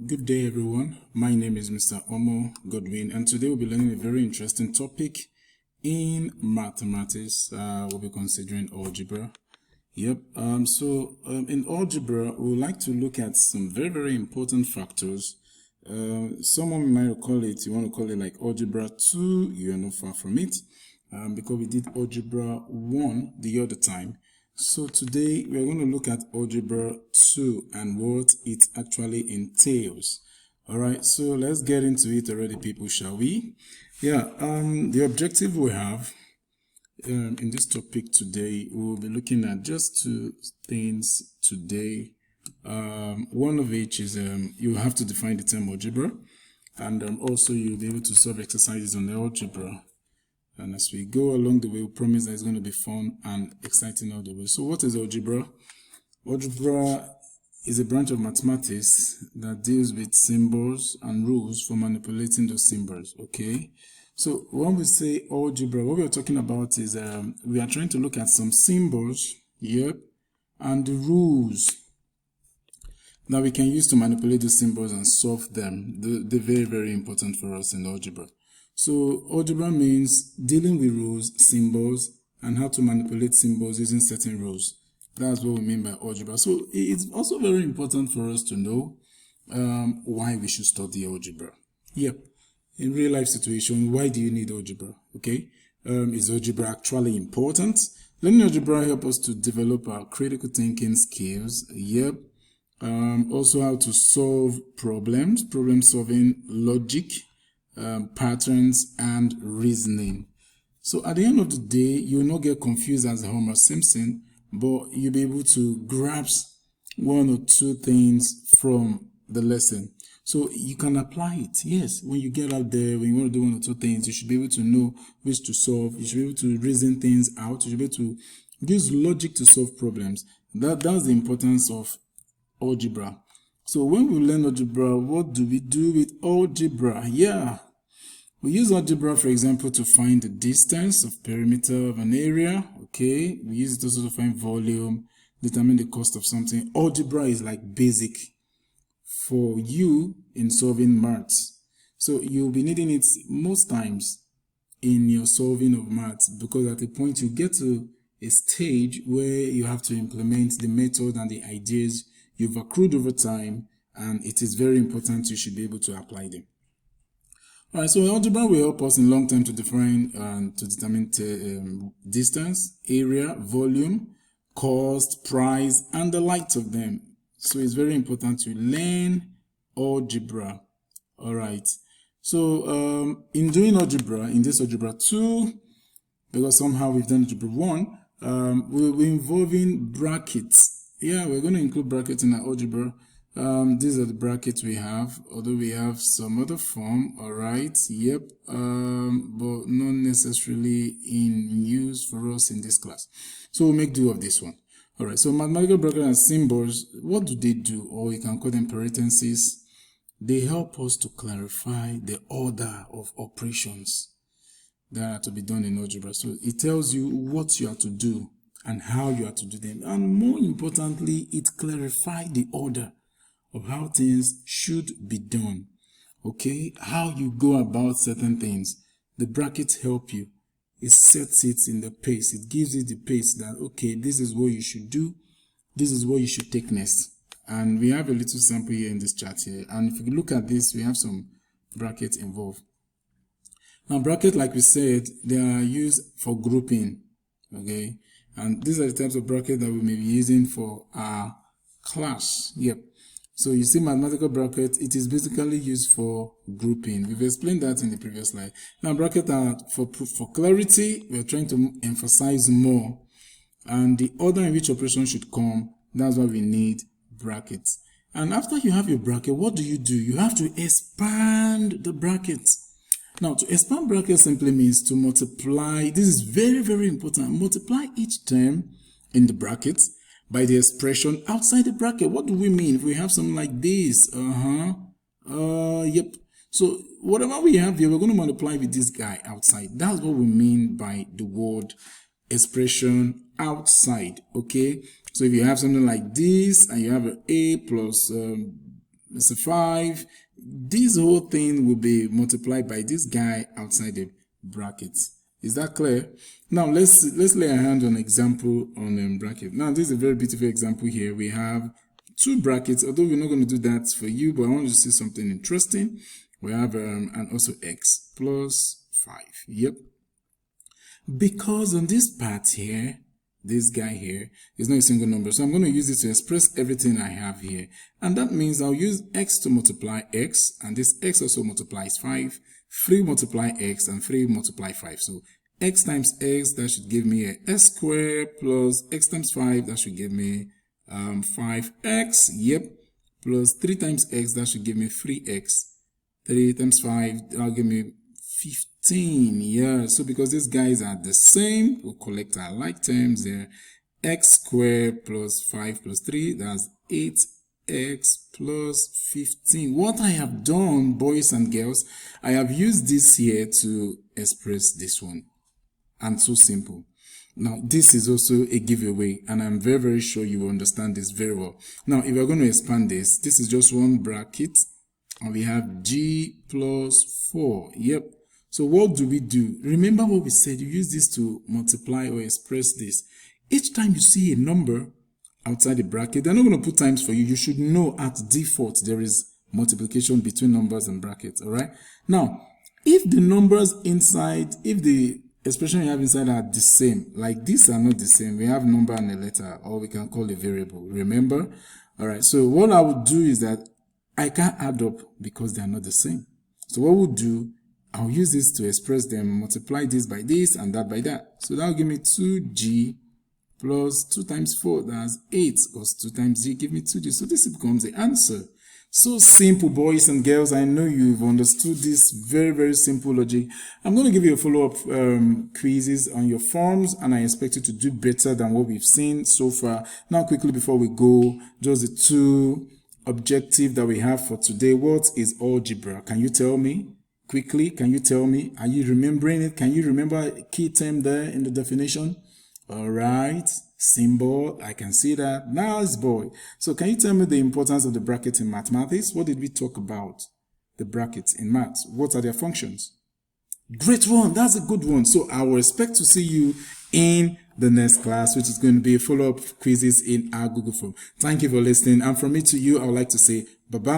Good day, everyone. My name is Mr. Omo Godwin, and today we'll be learning a very interesting topic in mathematics. We'll be considering algebra. In algebra, we would like to look at some very important factors. Someone might call it, you want to call it like algebra 2, you're not far from it, because we did algebra 1 the other time. So today we're going to look at algebra 2 and what it actually entails. Alright, so let's get into it already, people, shall we? The objective we have in this topic today, we'll be looking at just two things today. One of which is you have to define the term algebra, and also you'll be able to solve exercises on the algebra. And as we go along the way, we promise that it's going to be fun and exciting all the way. So what is algebra? Algebra is a branch of mathematics that deals with symbols and rules for manipulating those symbols, okay? So when we say algebra, what we're talking about is we are trying to look at some symbols, and the rules that we can use to manipulate the symbols and solve them. They're very important for us in algebra. So algebra means dealing with rules, symbols, and how to manipulate symbols using certain rules. That's what we mean by algebra. So it's also very important for us to know why we should study algebra. In real life situation, why do you need algebra? Okay, is algebra actually important? Learning algebra help us to develop our critical thinking skills. Also how to solve problems, problem solving, logic, patterns, and reasoning. So at the end of the day, you will not get confused as Homer Simpson, but you'll be able to grasp one or two things from the lesson. So you can apply it. Yes, when you get out there, when you want to do one or two things, you should be able to know which to solve. You should be able to reason things out. You should be able to use logic to solve problems. That's the importance of algebra. So when we learn algebra, what do we do with algebra? We use algebra, for example, to find the distance of perimeter of an area. Okay, we use it also to find volume, determine the cost of something. Algebra is like basic for you in solving maths. So you'll be needing it most times in your solving of maths, because at a point you get to a stage where you have to implement the method and the ideas you've accrued over time, and it is very important you should be able to apply them. All right, so algebra will help us in long term to define and to determine distance, area, volume, cost, price, and the likes of them. So it's very important to learn algebra. All right. So in doing algebra, in this algebra 2, because somehow we've done algebra 1, we're involving brackets. We're going to include brackets in our algebra. These are the brackets we have, although we have some other form. All right, but not necessarily in use for us in this class. So we'll make do of this one. All right, so mathematical brackets and symbols, what do? Or you can call them parentheses. They help us to clarify the order of operations that are to be done in algebra. So it tells you what you have to do and how you have to do them. And more importantly, it clarifies the order of how things should be done. Okay, how you go about certain things. The brackets help you. It sets it in the pace. It gives you the pace that, okay, this is what you should do. This is what you should take next. And we have a little sample here in this chart here. And if you look at this, we have some brackets involved. Now, brackets, like we said, they are used for grouping. Okay, and these are the types of brackets that we may be using for our class. So you see mathematical bracket, it is basically used for grouping. We've explained that in the previous slide. Now brackets are for clarity. We're trying to emphasize more. And the order in which operation should come, that's why we need brackets. And after you have your bracket, what do? You have to expand the brackets. Now to expand brackets simply means to multiply. This is very important. Multiply each term in the brackets by the expression outside the bracket. What do we mean if we have something like this? So whatever we have here, we're going to multiply with this guy outside. That's what we mean by the word expression outside. Okay, so if you have something like this and you have an a plus It's a 5. This whole thing will be multiplied by this guy outside the brackets. Is that clear? Now let's lay a hand on example on bracket. Now this is a very beautiful example here. We have 2 brackets, although we're not going to do that for you, but I want you to see something interesting. We have and also x plus 5. Yep. Because on this part here, this guy here is not a single number, so I'm going to use it to express everything I have here, and that means I'll use x to multiply x, and this x also multiplies 5. 3 multiply x and 3 multiply 5, so x times x, that should give me a s squared, plus x times 5, that should give me 5x, yep, plus 3 times x, that should give me 3x. 3 times 5, that'll give me 15. Yeah, so because these guys are the same, we'll collect our like terms there. X squared plus 5 plus 3, that's 8x plus 15. What I have done, boys and girls, I have used this here to express this one. And so simple. Now, this is also a giveaway, and I'm very, very sure you will understand this very well. Now, if we're going to expand this, this is just one bracket, and we have g plus 4. Yep. So what do we do? Remember what we said, you use this to multiply or express this. Each time you see a number outside the bracket, they're not going to put times for you. You should know at default there is multiplication between numbers and brackets, all right? Now, if the numbers inside, if the expression you have inside are the same, like these are not the same, we have number and a letter, or we can call a variable, remember? All right, so what I would do is that I can't add up because they are not the same. So what we'll do, I'll use this to express them, multiply this by this and that by that. So that will give me 2g plus 2 times 4, that's 8, plus 2 times g give me 2g. So this becomes the answer. So simple, boys and girls. I know you've understood this very, very simple logic. I'm going to give you a follow-up quizzes on your forms, and I expect you to do better than what we've seen so far. Now, quickly before we go, just the 2 objective that we have for today. What is algebra? Can you tell me? Quickly, can you tell me? Are you remembering it? Can you remember a key term there in the definition? All right, symbol, I can see that. Nice boy. So can you tell me the importance of the brackets in mathematics? What did we talk about? The brackets in maths. What are their functions? Great one. That's a good one. So I will expect to see you in the next class, which is going to be a follow-up quizzes in our Google form. Thank you for listening. And from me to you, I would like to say bye-bye.